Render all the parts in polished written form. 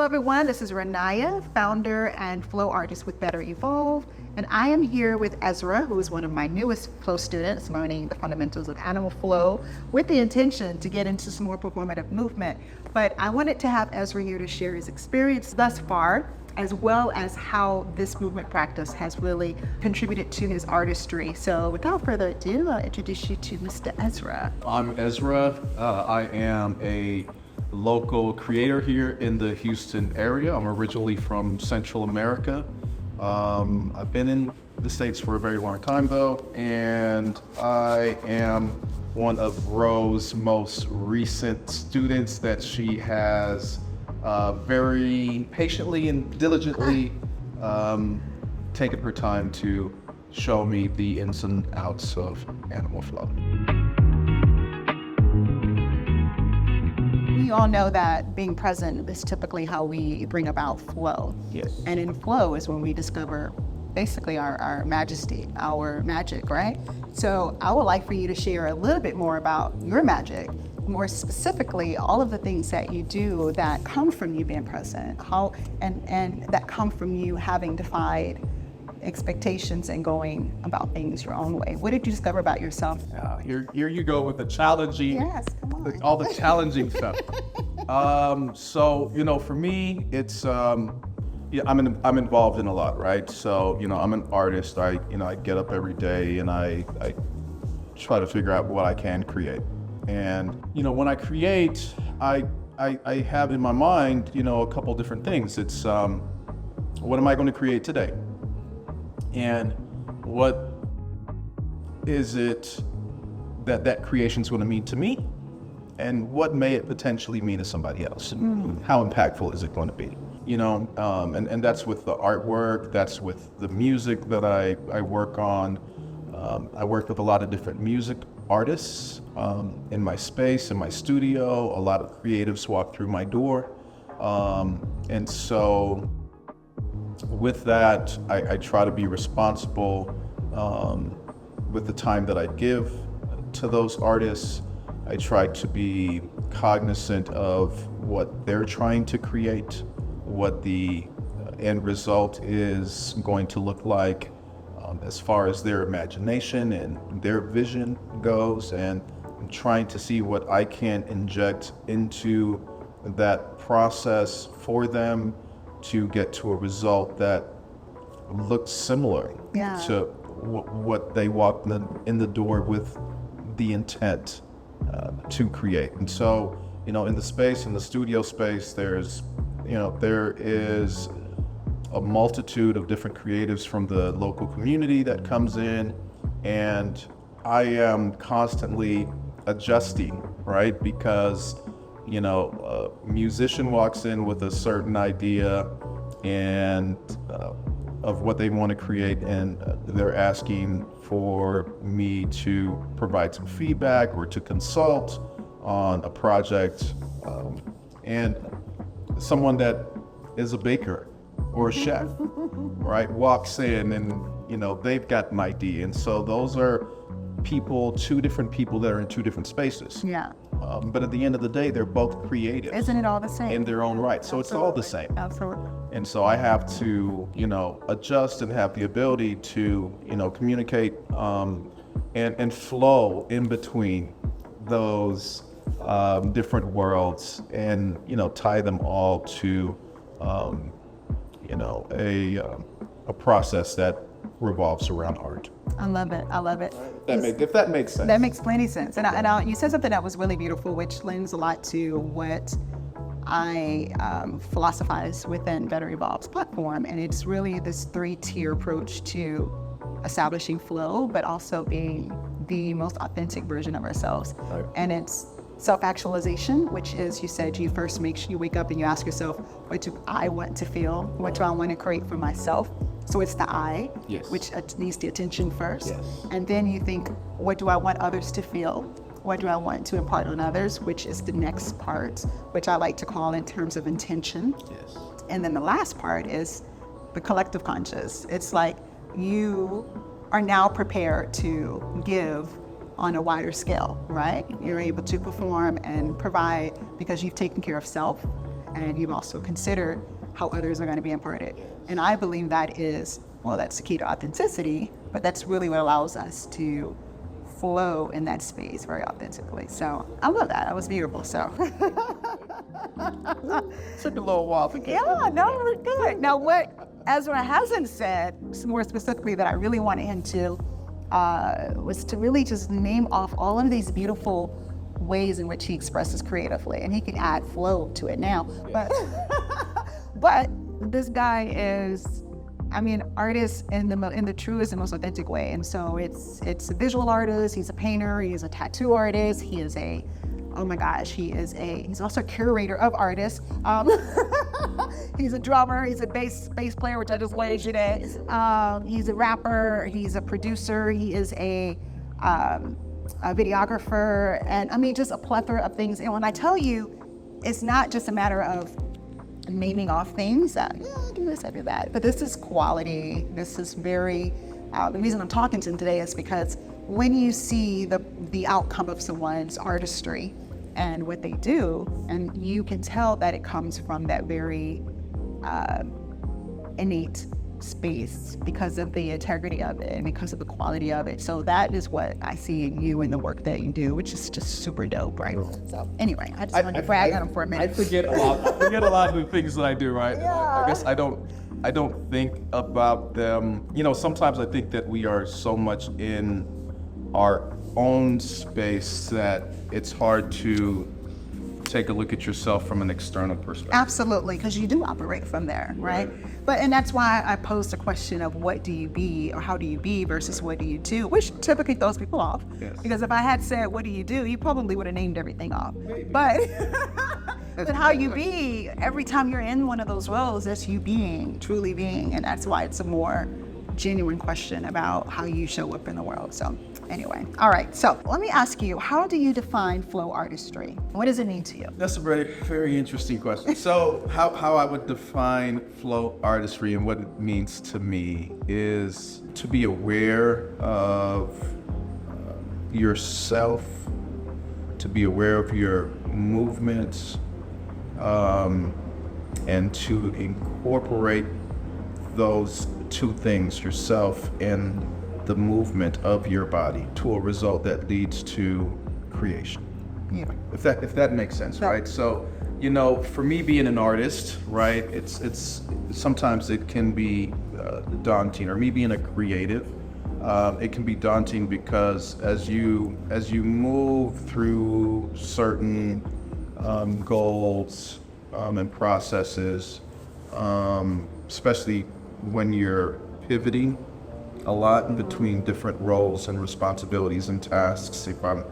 everyone. This is Renaya, founder and flow artist with Better Evolv. And I am here with Ezra, who is one of my newest flow students, learning the fundamentals of animal flow with the intention to get into some more performative movement. But I wanted to have Ezra here to share his experience thus far, as well as how this movement practice has really contributed to his artistry. So without further ado, I'll introduce you to Mr. Ezra. I'm Ezra. I am a local creator here in the Houston area. I'm originally from Central America. I've been in the States for a very long time though, and I am one of Ro's most recent students that she has very patiently and diligently taken her time to show me the ins and outs of animal flow. We all know that being present is typically how we bring about flow. Yes. And in flow is when we discover basically our majesty, our magic, right? So I would like for you to share a little bit more about your magic, more specifically, all of the things that you do that come from you being present, and that come from you having defied expectations and going about things your own way. What did you discover about yourself? Here you go with the challenging, Yes, come on. all the challenging stuff. So, for me, it's, I'm involved in a lot, right? So, I'm an artist. I get up every day and I try to figure out what I can create. And, when I create, I have in my mind, a couple different things. It's, what am I going to create today? And what is it that creation is going to mean to me? And what may it potentially mean to somebody else? And how impactful is it going to be? And that's with the artwork, that's with the music that I work on. I work with a lot of different music artists in my space, in my studio. A lot of creatives walk through my door. And so with that, I try to be responsible with the time that I give to those artists. I try to be cognizant of what they're trying to create, what the end result is going to look like as far as their imagination and their vision goes, and I'm trying to see what I can inject into that process for them to get to a result that looks similar to what they walked in the door with the intent to create. And so, in the space, in the studio space, there is a multitude of different creatives from the local community that comes in, and I am constantly adjusting, right? Because a musician walks in with a certain idea and of what they want to create, and they're asking for me to provide some feedback or to consult on a project. And someone that is a baker or a chef, right, walks in and they've got an idea, and so those are two different people that are in two different spaces. Yeah. But at the end of the day, they're both creative. Isn't it all the same? In their own right. So It's all the same. Absolutely. And so I have to, adjust and have the ability to, communicate and flow in between those different worlds and, tie them all to, a process that revolves around art. I love it. I love it. If that makes sense. That makes plenty sense. And you said something that was really beautiful, which lends a lot to what I philosophize within Better Evolv's platform. And it's really this 3-tier approach to establishing flow, but also being the most authentic version of ourselves. Right. And it's self-actualization, which is, you said, you first make sure you wake up and you ask yourself, what do I want to feel? What do I want to create for myself? So it's the I, yes, which needs the attention first. Yes. And then you think, what do I want others to feel? What do I want to impart on others, which is the next part, which I like to call in terms of intention. Yes. And then the last part is the collective conscious. It's like you are now prepared to give on a wider scale, right? You're able to perform and provide because you've taken care of self. and you've also considered how others are going to be imparted. And I believe that is, well, that's the key to authenticity, but that's really what allows us to flow in that space very authentically. So I love that. That was beautiful. So Took a little while to get. yeah, no, we're good. Now, what Ezra hasn't said, more specifically, that I really wanted him to, was to really just name off all of these beautiful ways in which he expresses creatively, and he can add flow to it now. But this guy is, I mean, artist in the truest and most authentic way. And so it's a visual artist, he's a painter, he's a tattoo artist, he is a, oh my gosh, he's also a curator of artists. He's a drummer, he's a bass player, which I just played today. He's a rapper, he's a producer, he is a videographer, and I mean, just a plethora of things. And when I tell you, it's not just a matter of naming off things, I do this, I do that, but this is quality. This is very, the reason I'm talking to him today is because when you see the outcome of someone's artistry and what they do, and you can tell that it comes from that very innate space because of the integrity of it and because of the quality of it. So that is what I see in you and the work that you do, which is just super dope, right? So anyway, I just wanted to brag on him for a minute. I forget a lot of the things that I do, right? Yeah. I guess I don't think about them. You know, sometimes I think that we are so much in our own space that it's hard to take a look at yourself from an external perspective. Absolutely, because you do operate from there, right? And that's why I posed the question of what do you be or how do you be versus what do you do, which typically throws people off. Yes. Because if I had said, what do you do, you probably would have named everything off. But how you be, every time you're in one of those roles, that's you being, truly being. And that's why it's a more genuine question about how you show up in the world. So anyway, all right. So let me ask you, how do you define flow artistry? What does it mean to you? That's a very, very interesting question. So how I would define flow artistry and what it means to me is to be aware of yourself, to be aware of your movements, and to incorporate those two things, yourself and the movement of your body, to a result that leads to creation. Yeah. If that makes sense, right? So, you know, for me being an artist, right, it's sometimes it can be daunting, or me being a creative, it can be daunting because as you move through certain goals and processes, especially when you're pivoting a lot between different roles and responsibilities and tasks. If I'm,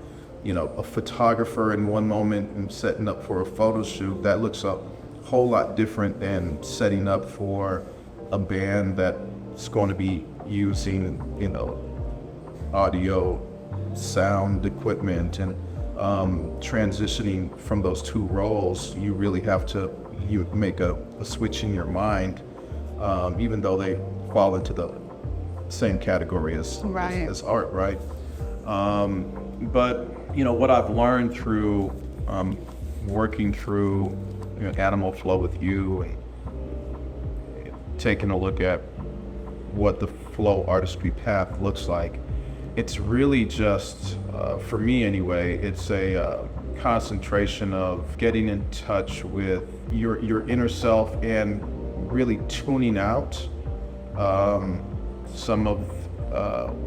you know, a photographer in one moment and setting up for a photo shoot, that looks a whole lot different than setting up for a band that's going to be using, you know, audio, sound equipment, and transitioning from those two roles. You really have to make a switch in your mind, even though they fall into the same category as art, right? But you know what I've learned through working through Animal Flow with you, and taking a look at what the flow artistry path looks like. It's really just, for me anyway, it's a concentration of getting in touch with your inner self and really tuning out some of,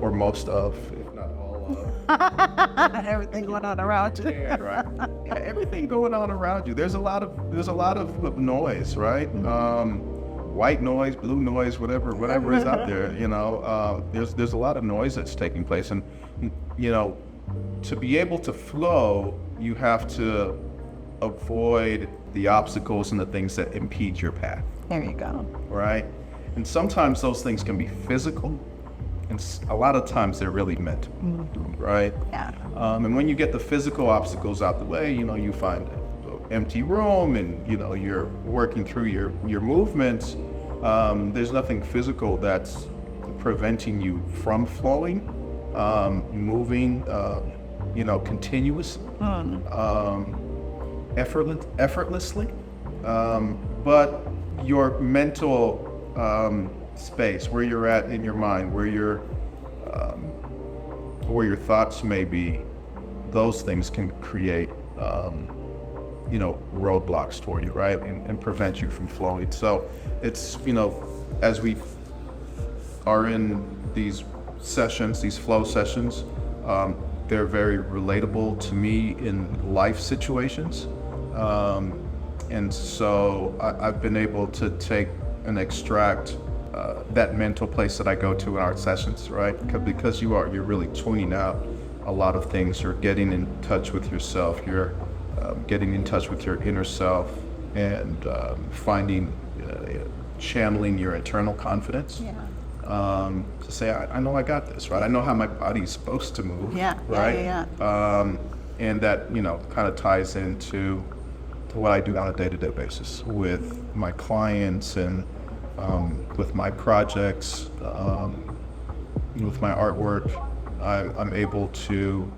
or most of, if not all of, everything going on around you. yeah, right. Yeah, everything going on around you. There's a lot of noise, right? White noise, blue noise, whatever is out there. You know, there's a lot of noise that's taking place, and you know, to be able to flow, you have to avoid the obstacles and the things that impede your path. There you go. Right? And sometimes those things can be physical, and a lot of times they're really mental, right? Yeah. And when you get the physical obstacles out the way, you know, you find an empty room, and you know, you're working through your movements. There's nothing physical that's preventing you from flowing, moving, you know, continuously, effortlessly. But your mental space, where you're at in your mind, where your thoughts may be, those things can create, roadblocks for you, right? And prevent you from flowing. So it's, as we are in these sessions, these flow sessions, they're very relatable to me in life situations. And so I've been able to take and extract that mental place that I go to in art sessions, right? Because you're really tuning out a lot of things. You're getting in touch with yourself. You're getting in touch with your inner self and channeling your internal confidence. Yeah. To say, I know I got this, right? I know how my body's supposed to move, right? Yeah. And that, kind of ties into what I do on a day-to-day basis with my clients and with my projects, with my artwork. I'm able to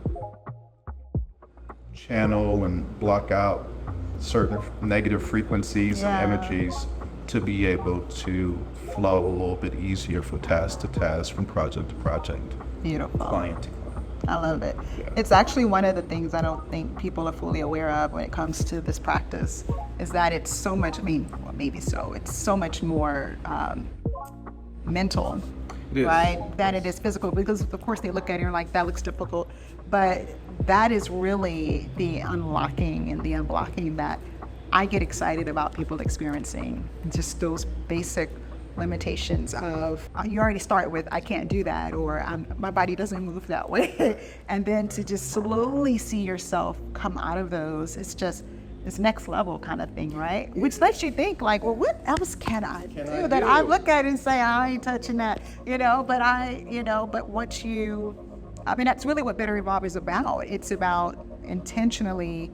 channel and block out certain negative frequencies and energies to be able to flow a little bit easier from task to task, from project to project. Beautiful. Client to client. I love it. Yeah. It's actually one of the things I don't think people are fully aware of when it comes to this practice, is that it's so much, it's so much more mental, right, than it is physical, because of course they look at it and you're like, that looks difficult, but that is really the unlocking and the unblocking that I get excited about people experiencing, just those basic limitations of, you already start with, I can't do that, or my body doesn't move that way. And then to just slowly see yourself come out of those, it's just this next level kind of thing, right? Which lets you think like, well, what else can I do that I look at it and say, I ain't touching that, but that's really what Better Evolve is about. It's about intentionally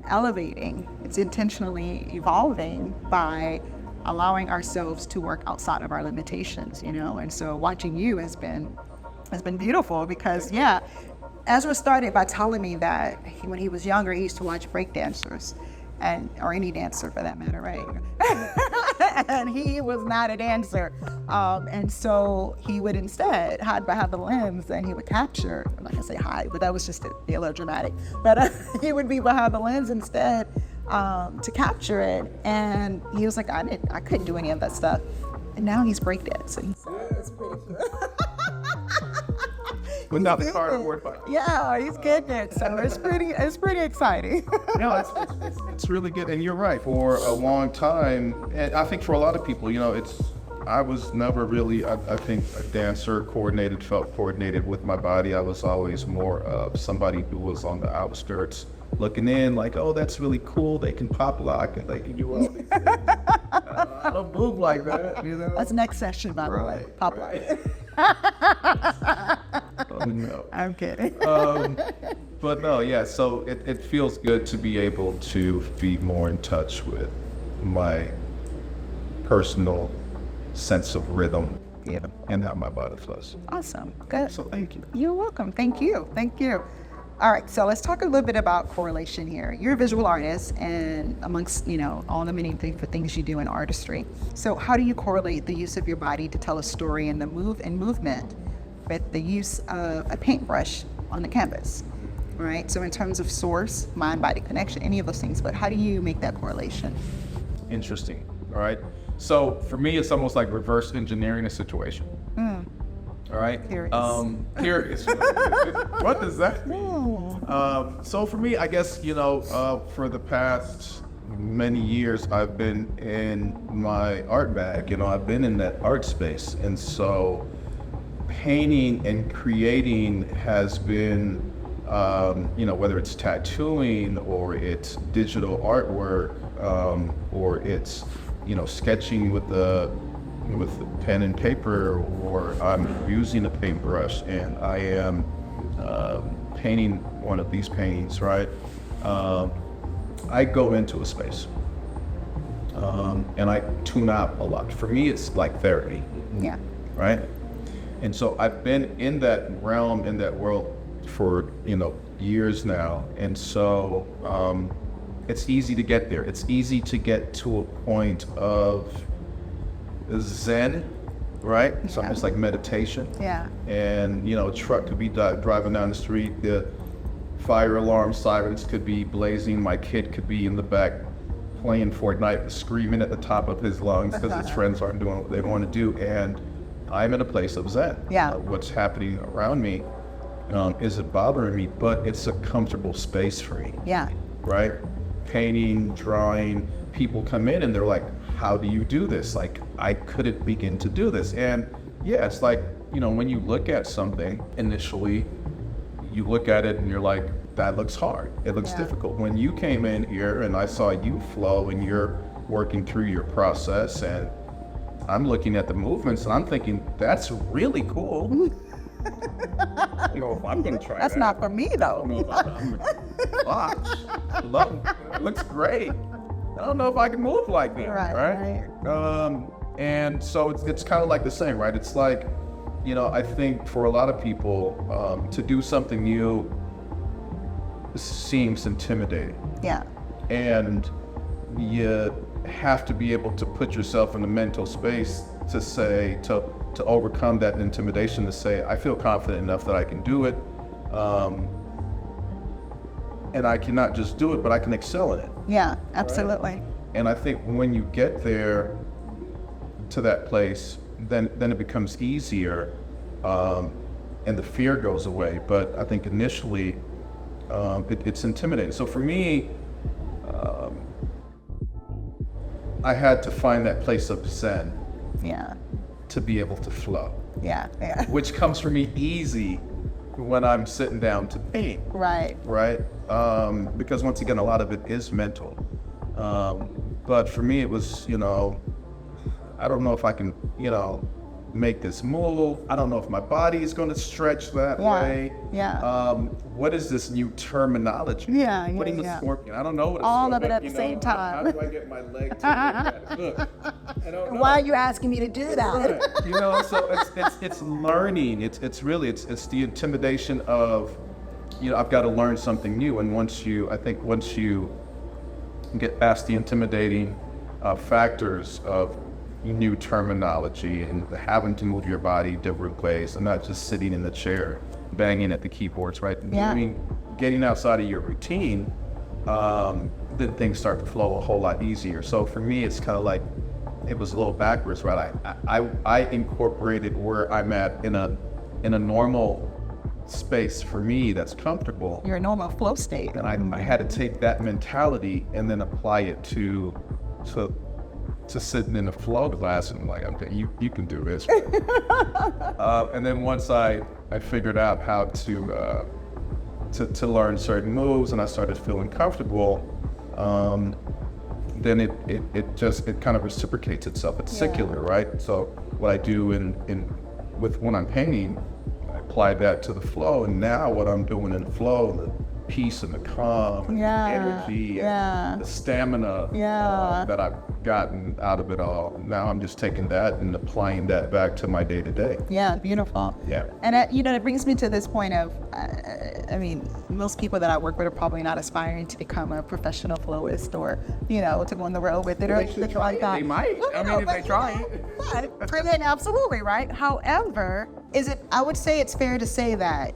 elevating. It's intentionally evolving by allowing ourselves to work outside of our limitations, and so watching you has been beautiful, because Ezra started by telling me that when he was younger, he used to watch break dancers, or any dancer for that matter, right? And he was not a dancer, and so he would instead hide behind the lens, and he would capture. I'm not gonna say hide, but that was just a little dramatic. But he would be behind the lens instead to capture it, and he was like, I couldn't do any of that stuff, and now he's breakdancing. So it's pretty good. Without the cardboard box. Yeah, he's getting it. So it's pretty exciting. No, it's really good. And you're right. For a long time, and I think for a lot of people, I was never really, I think, a dancer, felt coordinated with my body. I was always more of somebody who was on the outskirts looking in, like, oh, that's really cool. They can pop lock and they can do all these things. I don't move like that, That's next session, by the way. Pop lock. Oh, no. I'm kidding. But no, so it feels good to be able to be more in touch with my personal sense of rhythm and how my body flows. Awesome. Good. So thank you. You're welcome. Thank you. All right, so let's talk a little bit about correlation here. You're a visual artist, and amongst, all the many things you do in artistry. So how do you correlate the use of your body to tell a story and the movement with the use of a paintbrush on the canvas, right? So in terms of source, mind-body connection, any of those things, but how do you make that correlation? Interesting, all right? So for me, it's almost like reverse engineering a situation. All right. Curious. What does that mean? So for me, I guess, for the past many years, I've been in my art bag. I've been in that art space. And so painting and creating has been, whether it's tattooing or it's digital artwork, or it's, sketching with the pen and paper, or I'm using a paintbrush and I am painting one of these paintings, right? I go into a space and I tune out a lot. For me, it's like therapy. Yeah. Right? And so I've been in that realm, in that world for, years now. And so it's easy to get there. It's easy to get to a point of Zen, right? So it's like meditation. Yeah. And, you know, a truck could be driving down the street, the fire alarm sirens could be blazing, my kid could be in the back playing Fortnite, screaming at the top of his lungs because his friends aren't doing what they want to do, and I'm in a place of Zen. Yeah. What's happening around me isn't bothering me, but it's a comfortable space for me. Yeah. Right? Painting, drawing, people come in and they're like, how do you do this? Like, I couldn't begin to do this. And yeah, it's like, you know, when you look at something initially, you look at it and you're like, that looks hard. It looks difficult. When you came in here and I saw you flow and you're working through your process, and I'm looking at the movements and I'm thinking, that's really cool. You know, if I'm gonna try That's that. not for me though. I don't know if I'm watch. Love it. It looks great. I don't know if I can move like that. Right. And so it's kind of like the same, right? It's like, you know, I think for a lot of people, to do something new seems intimidating. Yeah. And you have to be able to put yourself in a mental space to say, to overcome that intimidation, to say, I feel confident enough that I can do it. And I can not just do it, but I can excel in it. Yeah, absolutely. Right? And I think when you get there to that place, then it becomes easier, and the fear goes away. But I think initially, it's intimidating. So for me, I had to find that place of Zen. Yeah. To be able to flow. Yeah. Yeah. Which comes for me easy when I'm sitting down to paint. Right. Right? Because once again, a lot of it is mental. But for me, it was, you know, I don't know if I can, you know, make this move. I don't know if my body is going to stretch that way. Yeah. What is this new terminology? Yeah. Putting the scorpion. I don't know what it's all called, of it but, at the you same know, time. How do I get my leg to that? Look, I don't know. Why are you asking me to do that? Right. You know, so it's learning. It's really the intimidation of, you know, I've got to learn something new. And once you get past the intimidating factors of new terminology and having to move your body different ways and not just sitting in the chair banging at the keyboards, right? Yeah. I mean, getting outside of your routine, then things start to flow a whole lot easier. So for me, it's kind of like, it was a little backwards, right? I incorporated where I'm at in a normal space for me that's comfortable. Your normal flow state. And I had to take that mentality and then apply it to sitting in a flow class, and like, okay, you can do this. And then once I figured out how to learn certain moves and I started feeling comfortable, then it kind of reciprocates itself. It's circular, right? So what I do when I'm painting, I apply that to the flow, and now what I'm doing in the flow, the peace and the calm and the energy and the stamina that I've gotten out of it all. Now I'm just taking that and applying that back to my day-to-day. Yeah, beautiful. Yeah. And you know, it brings me to this point of, I mean, most people that I work with are probably not aspiring to become a professional flowist or, you know, to go on the road with it or anything like that. They might. Well, I mean, if they try. Absolutely, right? However, I would say it's fair to say that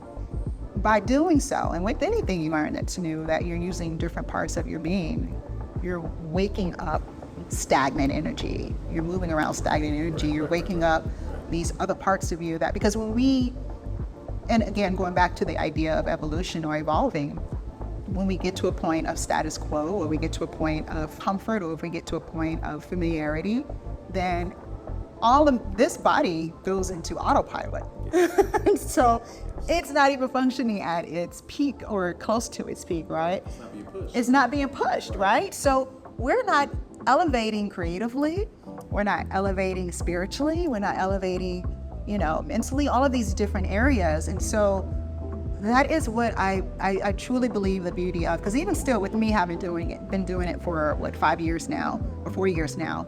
by doing so, and with anything you learn that's new, that you're using different parts of your being, you're waking up stagnant energy. You're moving around stagnant energy. You're waking up these other parts of you because and again, going back to the idea of evolution or evolving, when we get to a point of status quo, or we get to a point of comfort, or if we get to a point of familiarity, then all of this body goes into autopilot. And so it's not even functioning at its peak or close to its peak, right? It's not being pushed, right? So we're not elevating creatively. We're not elevating spiritually. We're not elevating, you know, mentally, all of these different areas. And so that is what I truly believe the beauty of, because even still with me having been doing it for 5 years now, or 4 years now,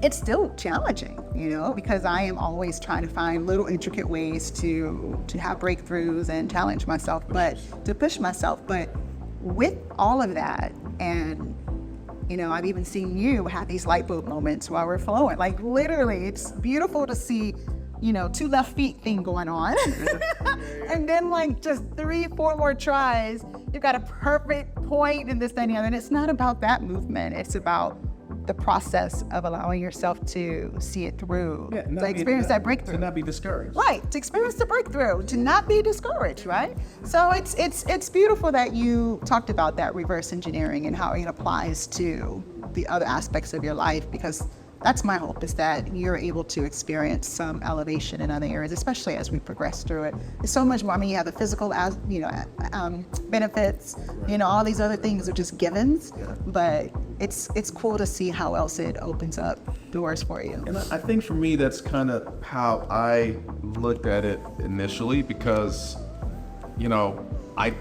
it's still challenging, you know, because I am always trying to find little intricate ways to have breakthroughs and challenge myself, but to push myself. But with all of that, and I've even seen you have these light bulb moments while we're flowing. Like literally, it's beautiful to see, 2 left feet thing going on. And then like just 3-4 more tries, you've got a perfect point in this, that, and the other. And it's not about that movement. It's about the process of allowing yourself to see it through, to experience that breakthrough. To not be discouraged. Right, to experience the breakthrough, to not be discouraged, right? So it's beautiful that you talked about that reverse engineering and how it applies to the other aspects of your life, because that's my hope, is that you're able to experience some elevation in other areas, especially as we progress through it. There's so much more. I mean, you have the physical, benefits, right. All these other things are just givens, but it's cool to see how else it opens up doors for you. And I think for me, that's kind of how I looked at it initially, because, I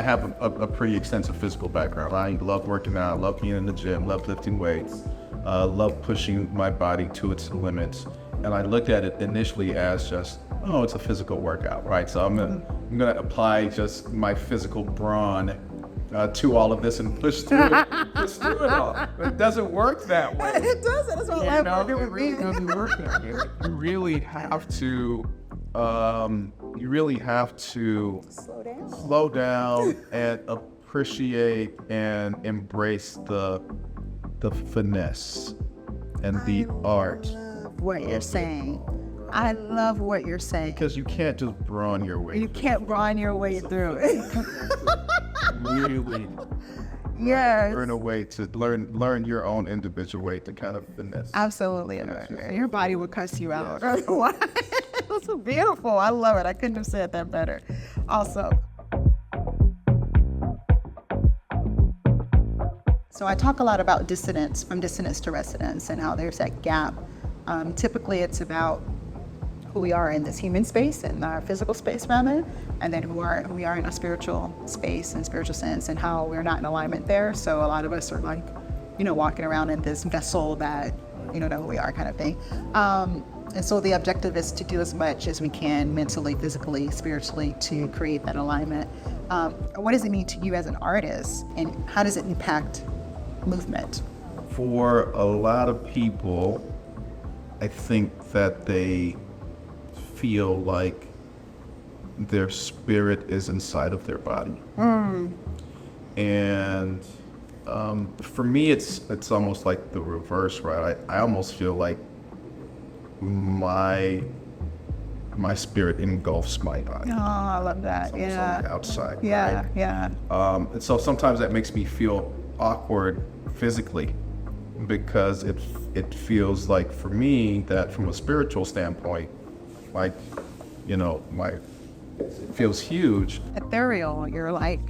have a pretty extensive physical background. I love working out, love being in the gym, love lifting weights, love pushing my body to its limits. And I looked at it initially as just, it's a physical workout, right? So I'm gonna apply just my physical brawn to all of this and push through it all. But it doesn't work that way. It doesn't. That's what It really doesn't work that way. You really have to slow down and appreciate and embrace the finesse and the art. What you're saying. I love what you're saying. Because you can't just brawn your way. You can't brawn your way through it. Really Yes. learn a way to learn your own individual way to kind of finesse. Absolutely. Your body will cuss you out. Otherwise. That's so beautiful. I love it. I couldn't have said that better. Also. So I talk a lot about dissonance, from dissonance to resonance, and how there's that gap. Typically it's about who we are in this human space and our physical space rather, and then who we are in a spiritual space and spiritual sense, and how we're not in alignment there. So a lot of us are like, walking around in this vessel that you don't know who we are kind of thing. And so the objective is to do as much as we can mentally, physically, spiritually to create that alignment. What does it mean to you as an artist, and how does it impact movement? For a lot of people, I think that they feel like their spirit is inside of their body. And for me, it's almost like the reverse, right? I almost feel like my spirit engulfs my body. Oh, I love that. It's almost on the outside. Yeah, right? yeah. And so sometimes that makes me feel awkward physically, because it feels like, for me, that from a spiritual standpoint, like, it feels huge. Ethereal. You're like,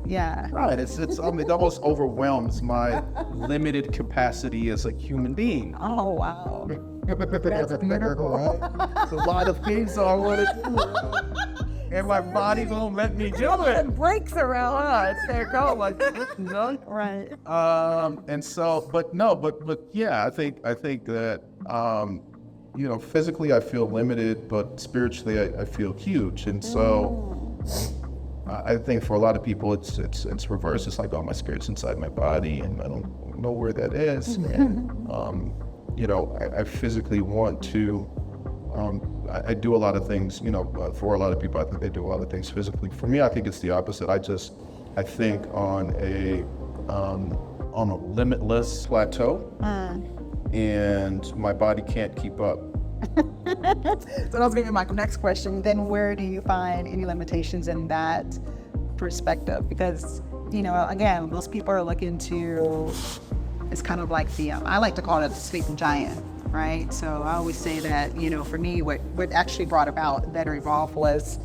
yeah. Right. It almost overwhelms my limited capacity as a human being. Oh, wow. That's beautiful, right? It's a lot of things I want to do, and my body won't let me do it. It breaks around us. There go. Like, right. And so, but yeah, I think that, physically I feel limited, but spiritually I feel huge. And so I think for a lot of people it's reverse. It's like, my spirit's inside my body and I don't know where that is. And, I physically want to, I do a lot of things, for a lot of people, I think they do a lot of things physically. For me, I think it's the opposite. I think on a limitless plateau, and my body can't keep up. So that was going to be my next question. Then where do you find any limitations in that perspective? Because, again, most people are looking to, it's kind of like I like to call it the sleeping giant, right? So I always say that, for me, what actually brought about Better Evolv was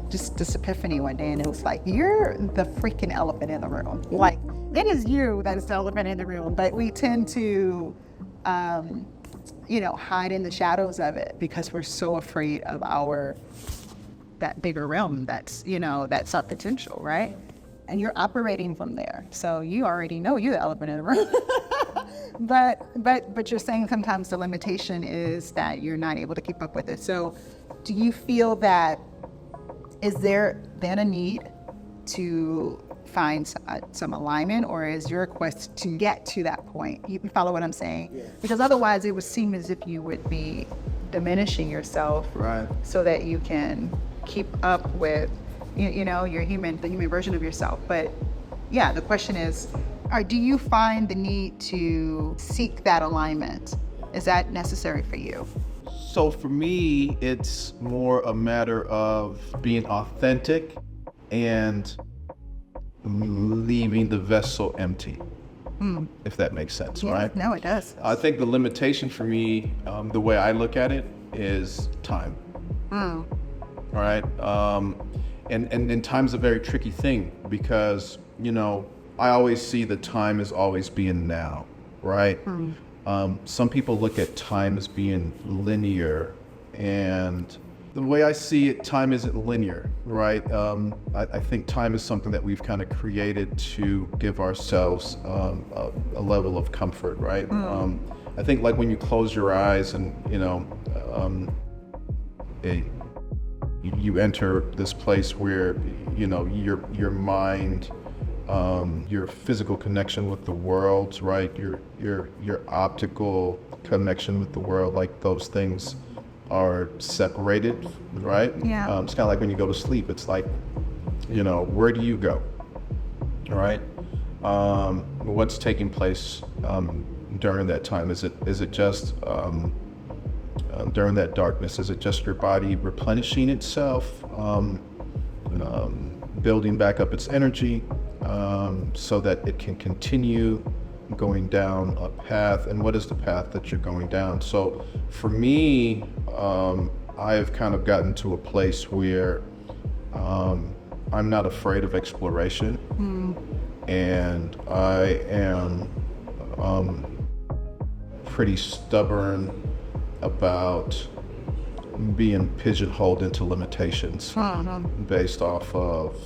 just this epiphany one day, and it was like, you're the freaking elephant in the room. Like, it is you that is the elephant in the room, but we tend to, hide in the shadows of it because we're so afraid of that bigger realm that's our potential, right? And you're operating from there. So you already know you're the elephant in the room. but you're saying sometimes the limitation is that you're not able to keep up with it. So do you feel that, is there then a need to find some alignment, or is your quest to get to that point? You follow what I'm saying? Yeah. Because otherwise it would seem as if you would be diminishing yourself, Right. so that you can keep up with, you know, the human version of yourself. But yeah, the question is, do you find the need to seek that alignment? Is that necessary for you? So for me, it's more a matter of being authentic and leaving the vessel empty, if that makes sense, Yeah, right? no, it does. I think the limitation for me, the way I look at it, is time. All right. And time's a very tricky thing because, you know, I always see that time is always being now, right? Some people look at time as being linear, and the way I see it, time isn't linear, right? I think time is something that we've kind of created to give ourselves a level of comfort, right? I think like when you close your eyes and, you know, you enter this place where, you know, your mind, your physical connection with the world, right? Your optical connection with the world, like those things are separated, right? Yeah. It's kind of like when you go to sleep. It's like, you know, where do you go? All right. What's taking place during that time? Is it just during that darkness? Is it just your body replenishing itself, building back up its energy, so that it can continue going down a path? And what is the path that you're going down? So for me, I've kind of gotten to a place where I'm not afraid of exploration, and I am pretty stubborn about being pigeonholed into limitations based off of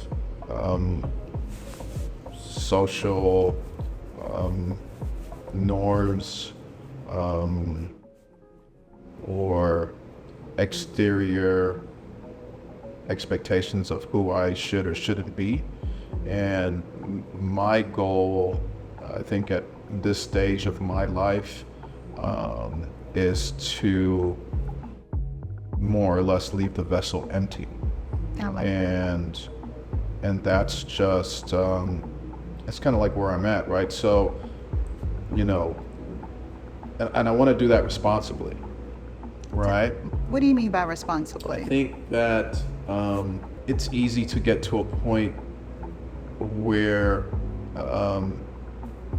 social norms, or exterior expectations of who I should or shouldn't be. And my goal, I think at this stage of my life, is to more or less leave the vessel empty. I like and that's just it's kind of like where I'm at, right? So, you know, and I want to do that responsibly, right? What do you mean by responsibly? I think that it's easy to get to a point where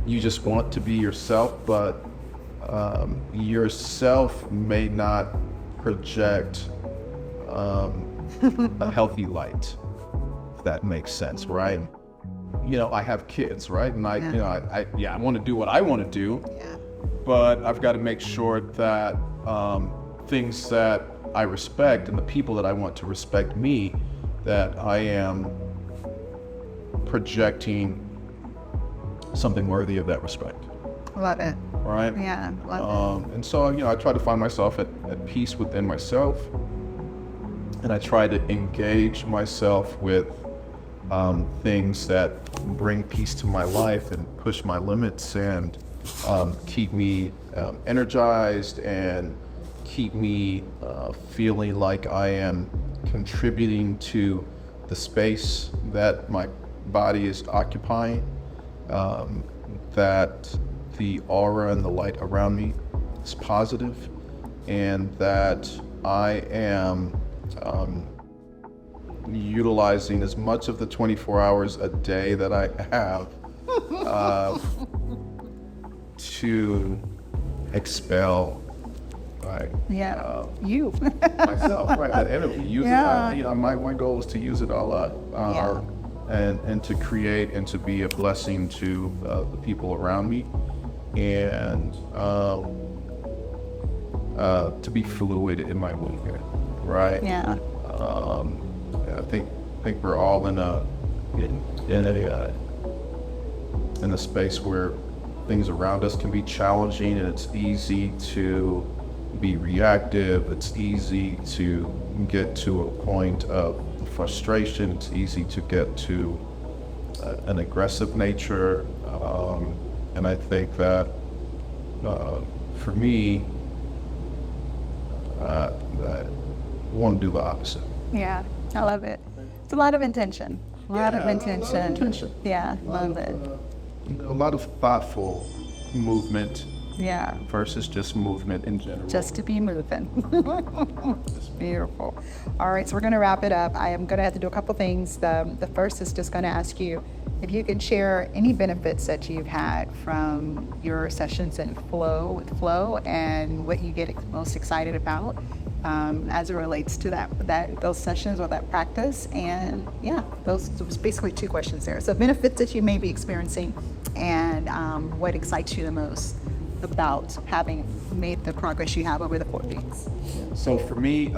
you just want to be yourself, but yourself may not project a healthy light, if that makes sense, right? You know, I have kids, right? And I want to do what I want to do, but I've got to make sure that things that I respect and the people that I want to respect me, that I am projecting something worthy of that respect. Love it. Right? Yeah, love it. And so, you know, I try to find myself at peace within myself, and I try to engage myself with things that bring peace to my life and push my limits and keep me energized and keep me feeling like I am contributing to the space that my body is occupying, that the aura and the light around me is positive, and that I am utilizing as much of the 24 hours a day that I have to expel, right? Yeah, you. Myself, right? That energy. Use it. You know, my goal is to use it all up, and to create and to be a blessing to the people around me, and to be fluid in my movement, right? Yeah. I think we're all in a space where things around us can be challenging, and it's easy to be reactive. It's easy to get to a point of frustration. It's easy to get to an aggressive nature. And I think that for me, I want to do the opposite. Yeah, I love it. It's a lot of intention. A lot of intention. Yeah, love it. A lot of thoughtful movement. Yeah. Versus just movement in general. Just to be moving. It's beautiful. All right, so we're going to wrap it up. I am going to have to do a couple things. The first is just going to ask you if you can share any benefits that you've had from your sessions in Flow and what you get most excited about as it relates to those sessions or that practice. And yeah, those basically two questions there. So benefits that you may be experiencing and what excites you the most about having made the progress you have over the 4 weeks. So for me,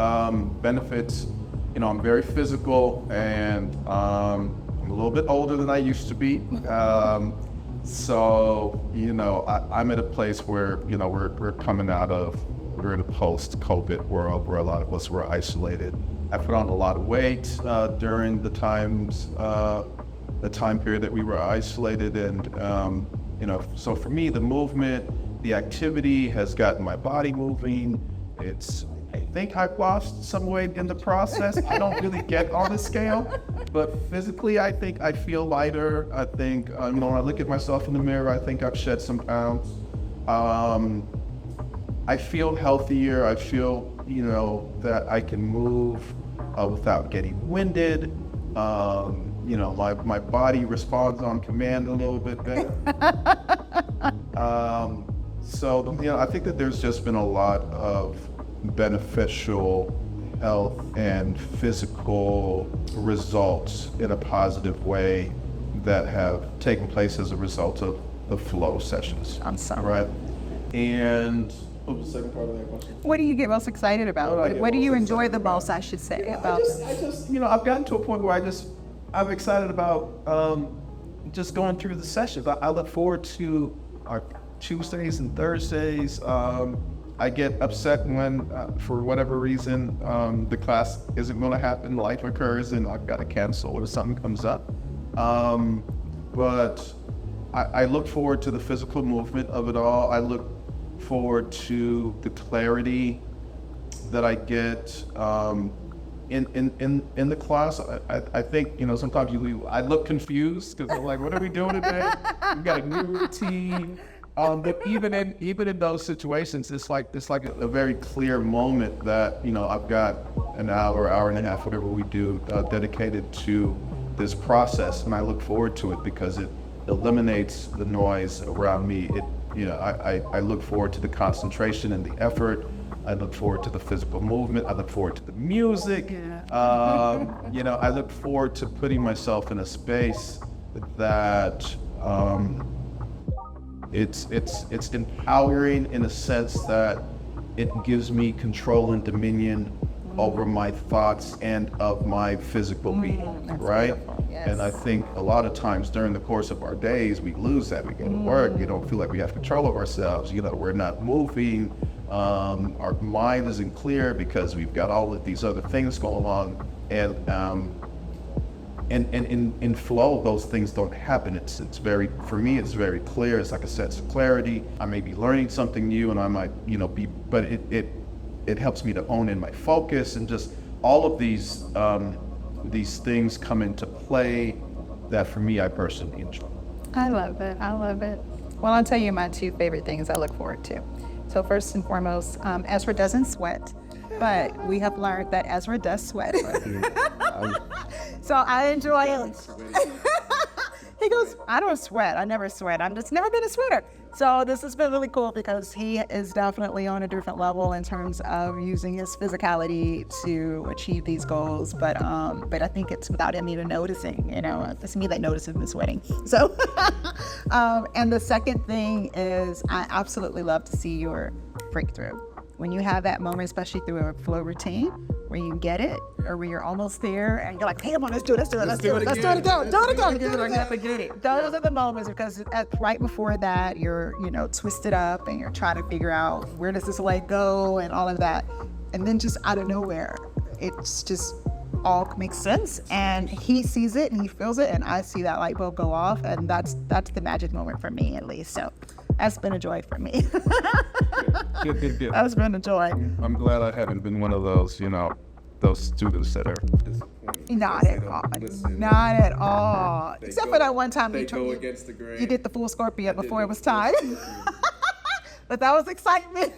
benefits, I'm very physical and I'm a little bit older than I used to be. So, I'm at a place where, we're coming out of, we're in a post-COVID world where a lot of us were isolated. I put on a lot of weight during the time period that we were isolated. And, so for me, the movement, the activity has gotten my body moving. I think I've lost some weight in the process. I don't really get on the scale, but physically, I think I feel lighter. I think, when I look at myself in the mirror, I think I've shed some pounds. I feel healthier. I feel, that I can move without getting winded. My body responds on command a little bit better. So, I think that there's just been a lot of beneficial health and physical results in a positive way that have taken place as a result of the flow sessions. Awesome. Right? And what was the second part of that question? What do you get most excited about? What do you enjoy the most, I should say? I just, I've gotten to a point where I'm excited about just going through the sessions. I look forward to our Tuesdays and Thursdays. I get upset when, for whatever reason, the class isn't going to happen, life occurs, and I've got to cancel or something comes up. But I look forward to the physical movement of it all. I look forward to the clarity that I get in the class. I think, sometimes I look confused because I'm like, what are we doing today? We've got a new routine. But even in those situations, it's like a very clear moment that, I've got an hour and a half, whatever we do, dedicated to this process. And I look forward to it because it eliminates the noise around me. I look forward to the concentration and the effort. I look forward to the physical movement. I look forward to the music. Yeah. I look forward to putting myself in a space that it's empowering in a sense that it gives me control and dominion over my thoughts and of my physical being, right? Yes. And I think a lot of times during the course of our days, we lose that. We go to work, you don't feel like we have control of ourselves, we're not moving, our mind isn't clear because we've got all of these other things going on. And in flow, those things don't happen. For me, it's very clear. It's like a sense of clarity. I may be learning something new and I might, but it helps me to own in my focus, and just all of these things come into play that for me, I personally enjoy. I love it. Well, I'll tell you my two favorite things I look forward to. So first and foremost, Ezra doesn't sweat, but we have learned that Ezra does sweat. So I enjoy it. He goes, I don't sweat. I never sweat. I'm just never been a sweater. So this has been really cool because he is definitely on a different level in terms of using his physicality to achieve these goals. But I think it's without him even noticing, it's me that notices him sweating. So, and the second thing is I absolutely love to see your breakthrough. When you have that moment, especially through a flow routine, where you get it, or where you're almost there, and you're like, hey, come on, let's do it again. Those are the moments, because right before that, you're, twisted up, and you're trying to figure out where does this leg go, and all of that. And then just out of nowhere, it's just all makes sense, and he sees it and he feels it, and I see that light bulb go off, and that's the magic moment for me, at least. So that's been a joy for me. Good. That's been a joy. I'm glad I haven't been one of those, those students that are disappointed. Not at all. Not at all. Except for that one time They go against the grain. you did the full scorpion before it was time. But that was excitement.